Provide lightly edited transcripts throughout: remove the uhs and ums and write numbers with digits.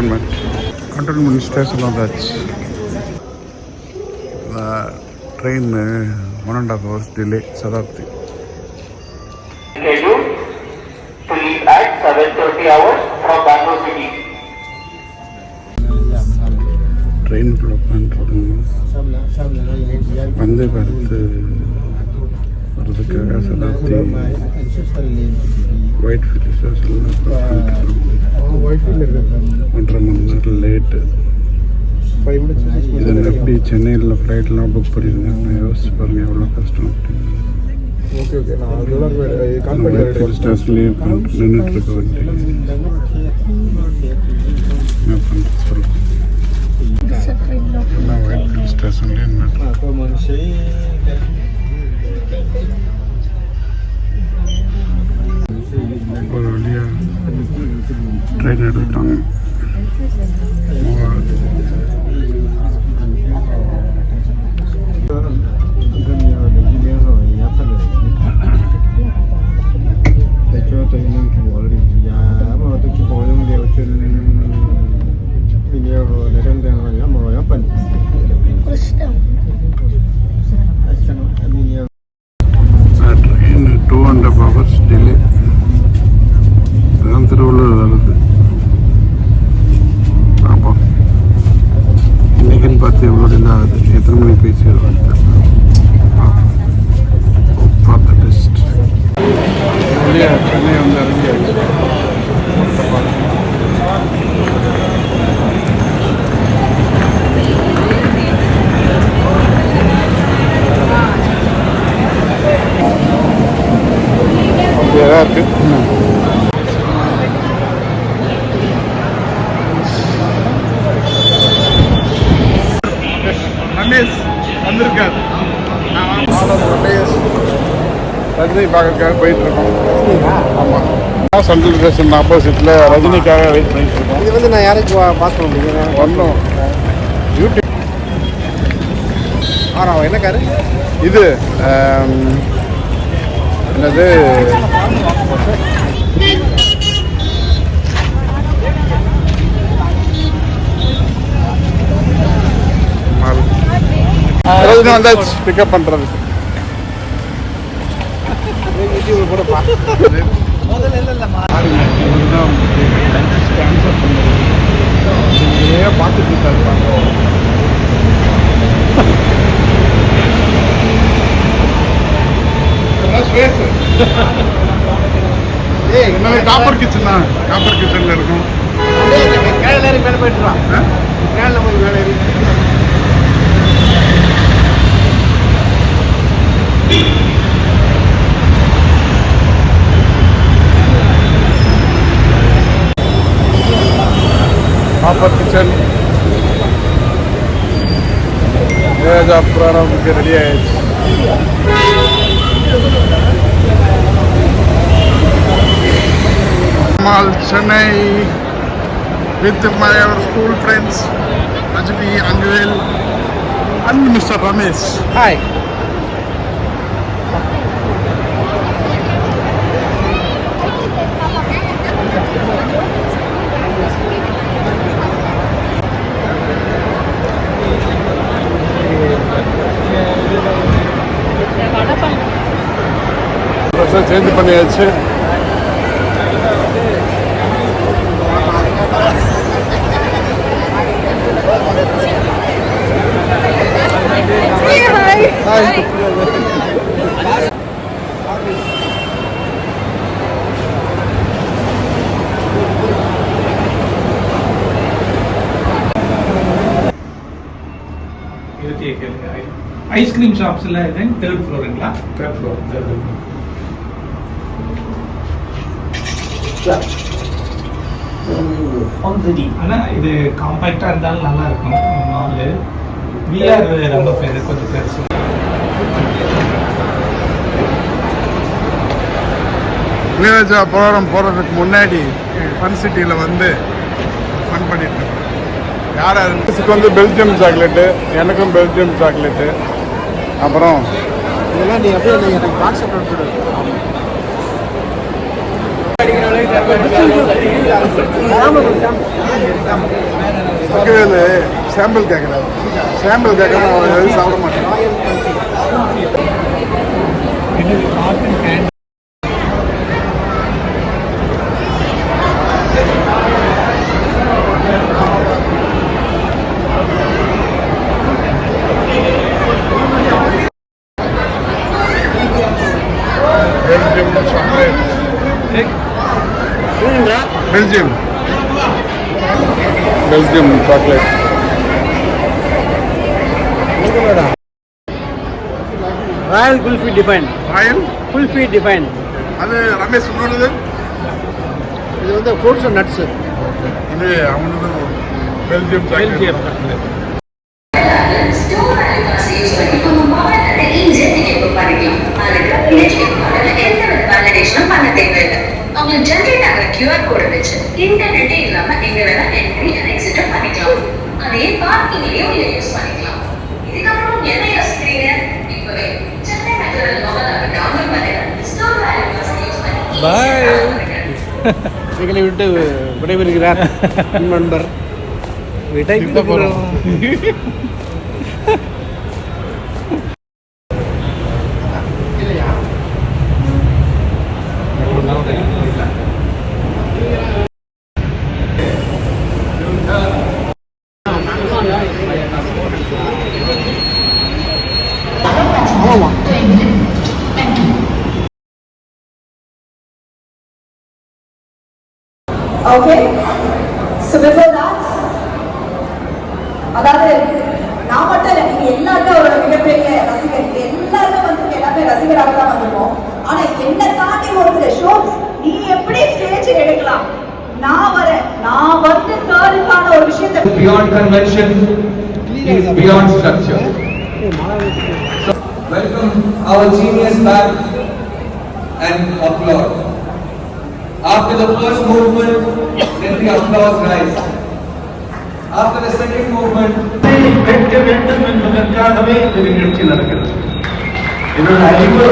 Cantonment station வந்தாச்சு. Train 1.5 hours delay. Shatabdi train Vande Bharat வர்றதுக்காக Shatabdi white field ஸ்டேஷனில் 1.5 மணி நேரம் லேட்டு. இதில் எப்படி சென்னையில் ஃப்ளைட்லாம் புக் பண்ணியிருந்தேன். நான் யோசிச்சு பாருங்கள் எவ்வளோ கஷ்டம் அப்படின்னு. ஒயிட் ஃபீல்ட் ஸ்டேஷன்லேயே நின்றுட்டு இருக்க வண்டி என்ன பண்ணுறது சொல்லுங்கள். ஒயிட் ஃபீல்ட் ஸ்டேஷன்லேயே நின்றுட்டு ஒரு வழியாக ட்ரெயின் எடுத்துட்டாங்க. Train 2.5 hours delay. அதான் திருவள்ளூர் வருது. பார்ப்போம் இன்னைக்குன்னு பார்த்து எவ்வளோ டிலே ஆகுது, எத்தனை மணிக்கு போய் சேருவாங்க. பார்த்த டெஸ்ட் சென்னை வந்து இறங்கியாச்சு. அப்படியே தான் இருக்கு. ரமேஷ் வந்திருக்காரு. ரஜினி பார்க்கறதுக்காக போயிட்டு இருக்கோம். ஆமாம், சென்ட்ரல் ஸ்டேஷன் ஆப்போசிட்டில் ரஜினிக்காக வெயிட் பண்ணிட்டு இருக்கோம். இது வந்து நான் யாரையும் பாஸ் பண்ண முடியும் ஒன்றும் யூடியூப். ஆனால் என்ன காரு இது என்னது ரஜினி வந்தாச்சு பிக்கப் பண்ணுறதுக்கு. கூட பார்த்துட்டு இருக்காரு. காப்பர் கிச்சனா, காப்பர் கிச்சன்ல இருக்கும். மேலே போயிட்டு மேலே போய் மேலே ஏறி காப்பர் கிச்சன் ஏஜா புராணம்க்கு ரெடி ஆயிடுச்சு. Chennai with my school friends Rajvi, Anjuel and Mr. Ramesh. Hi. Change பண்ணியாச்சு. ஐஸ்கிரீம் ஷாப்ஸ்ல இது 3rd ஃப்ளோருங்களா? 3rd floor. ஆனா இது காம்பாக்டா இருந்தாலும் நல்லா இருக்கும். மால் விஆர் ரொம்ப பேரு கொஞ்சம் பெருசு. இளையராஜா ப்ரோக்ராம் போகிறதுக்கு முன்னாடி ஃபன் சிட்டியில் வந்து ஃபன் பண்ணிட்டு இருக்கோம். யார் அதுக்கு வந்து பெல்ஜியம் சாக்லேட்டு, எனக்கும் பெல்ஜியம் சாக்லேட்டு. அப்புறம் இதெல்லாம் நீ அப்படியே எனக்கு வாட்ஸ்அப்பில் கொடு. பக்கவேலு சாம்பிள் கேட்குறாரு. சாம்பிள் கேட்கறேன், அவன் எதுவும் சாப்பிட மாட்டேன். Belgium chocolate. Royal kulfi define. Royal kulfi define. அது ரமேஷ் சொன்னது. இது வந்து ஃப்ரூட்ஸ் அண்ட் நட்ஸு. இது அவனது பெல்ஜியம் சாக்லேட். உங்களுக்கு ஜெனரேட் ஆகிற கியூஆர் கோடை வச்சு இன்டர்நெட்டே இல்லாம எங்க வேணா என்ட்ரி அண்ட் எக்ஸிட் பண்ணிக்கலாம். அதே பார்க்கிங்லயும் நீங்க யூஸ் பண்ணிக்கலாம். இதுக்கப்புறம் என்ன யோசிக்கிறீங்க? இப்பவே Chennai metro mobile app download பண்ணுங்க. ஸ்டோர் வேல்யூ யூஸ் பண்ணி பாய். எங்களை விட்டு விடைபெறுகிறார் நண்பர். விடைக்கு போகிறோம். Okay, so before that, அதாவது நான் மட்டும் இல்லை, நீங்க எல்லாருமே ஒரு மிகப்பெரிய ரசிகர். நீங்க எல்லாருமே வந்து எல்லாமே ரசிகராக தான் வந்திருக்கோம். ஆனா என்ன தாண்டி ஒருத்தர் ஷோ நீ எப்படி ஸ்டேஜ் எடுக்கலாம், நான் வரேன், நான் வந்து சாருக்கான ஒரு விஷயத்தை beyond convention is beyond structure. So, welcome our genius back and applaud. After the first movement, let the applause rise. After the second movement, வெட்க வேண்டும் என்பதற்காகவே இந்த நிகழ்ச்சி நடக்கிறது. என்னோட அறிவு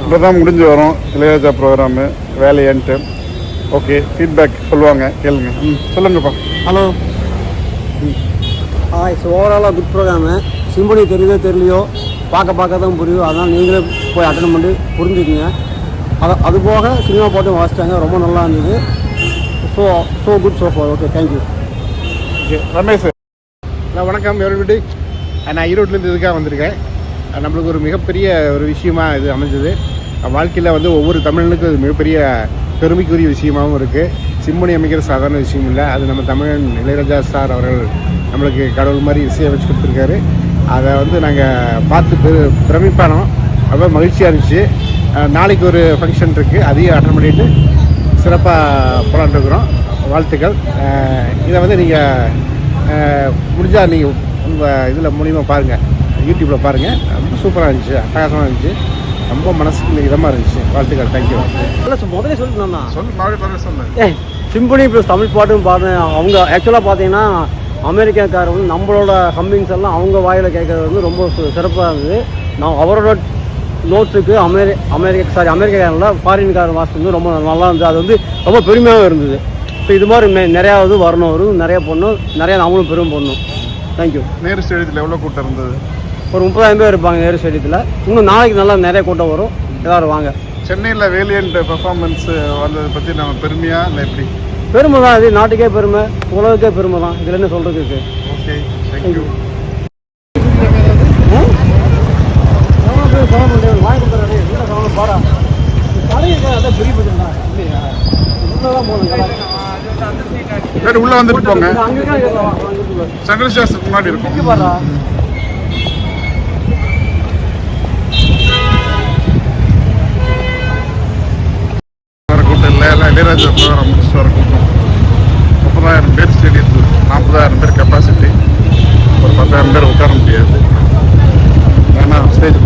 இப்போ தான் முடிஞ்சு வரும் இளையராஜா ப்ரோக்ராமு வேலையன்ட்டு. ஓகே, ஃபீட்பேக் சொல்லுவாங்க, கேளுங்க. சொல்லுங்கப்பா. ஹலோ. இட்ஸ் ஓவராலாக குட் ப்ரோக்ராமு. சிம்பனி தெரியுதோ தெரியலையோ, பார்க்க தான் புரியும். அதனால் நீங்களே போய் அட்டன் பண்ணி புரிஞ்சுக்கிங்க. அது போக சினிமா போட்டு வாசித்தாங்க, ரொம்ப நல்லா இருந்தது. So good so for. Okay, thank you. Okay, Ramesh. வணக்கம் எவ்ரிபடி. நான் ஈரோட்லேருந்து இதுக்காக வந்திருக்கேன். நம்மளுக்கு ஒரு மிகப்பெரிய ஒரு விஷயமா இது அமைஞ்சது. வாழ்க்கையில் வந்து ஒவ்வொரு தமிழனுக்கும் அது மிகப்பெரிய பெருமைக்குரிய விஷயமாகவும் இருக்குது. சிம்பனி அமைக்கிற சாதாரண விஷயம் இல்லை. அது நம்ம தமிழன் இளையராஜா சார் அவர்கள் நம்மளுக்கு கடவுள் மாதிரி இசையை வச்சு கொடுத்துருக்காரு. அதை வந்து நாங்கள் பார்த்து பிரமிப்பானோம். ரொம்ப மகிழ்ச்சியாக இருந்துச்சு. நாளைக்கு ஒரு ஃபங்க்ஷன் இருக்குது, அதையும் அட்டன் பண்ணிவிட்டு சிறப்பாக போலான்னு இருக்கிறோம். வாழ்த்துக்கள். இதை வந்து நீங்கள் முடிஞ்சால் நீங்கள் உங்கள் இதில் மூலிமா பாருங்கள், யூடியூப்பில் பாருங்கள். ரொம்ப சூப்பராக இருந்துச்சு, அட்டகாசமாக இருந்துச்சு. ரொம்ப மனசுக்கு இதமாக இருந்துச்சு. வாழ்த்துக்கள். தேங்க்யூ. இல்லை முதல்ல சொல்லிட்டு சொல்லு மறுபடியும் சொல்லு. சிம்பனி ப்ளஸ் தமிழ் பாட்டும் பாடுறேன். அவங்க ஆக்சுவலாக பார்த்தீங்கன்னா அமெரிக்காக்காரர் வந்து நம்மளோட ஹம்மிங்ஸ் எல்லாம் அவங்க வாயில் கேட்கறது வந்து ரொம்ப சிறப்பாக இருந்தது. நான் அவரோட நோட்ஸுக்கு அமெரிக்காக்காரில் ஃபாரின்காரன் வாசித்து வந்து ரொம்ப நல்லா இருந்தது. அது வந்து ரொம்ப பெருமையாகவும் இருந்தது. ஸோ இது மாதிரி நிறையா இது வரணும், வரும் நிறையா பண்ணணும், நிறையா நம்மளும் பெரும் பண்ணணும். தேங்க்யூ. நேரு ஸ்டேடியத்தில் எவ்வளோ கூட்டம் இருந்தது? ஒரு 30,000 பேர் இருப்பாங்க நேரு ஸ்டேடியத்தில். இன்னும் நாளைக்கு நல்லா நிறைய கூட்டம் வரும். எல்லோரும் வாங்க. சென்னையில் வேலியன்ட் பெர்ஃபார்மன்ஸ் வந்ததை பற்றி நம்ம பெருமையா இல்லை எப்படி? பெருமை தான். இது நாட்டுக்கே பெருமை, உலகக்கே பெருமை தான். இதில் என்ன சொல்கிறது இருக்குது. Okay, thank you. உள்ள வந்துட்டு போங்க. சங்கர சாஸ்திரத்துக்கு முன்னாடி இருக்கும். வர கூட்டம் இல்லை, எல்லாம் இளையராஜா ப்ரோக்ராம் முடிச்சுட்டு வர கூட்டம். 30,000 பேர் ஸ்டேடியத்தில், 40,000 பேர் கெப்பாசிட்டி. ஒரு 10,000 பேர் உட்கார முடியாது. ஏன்னா ஸ்டேஜ்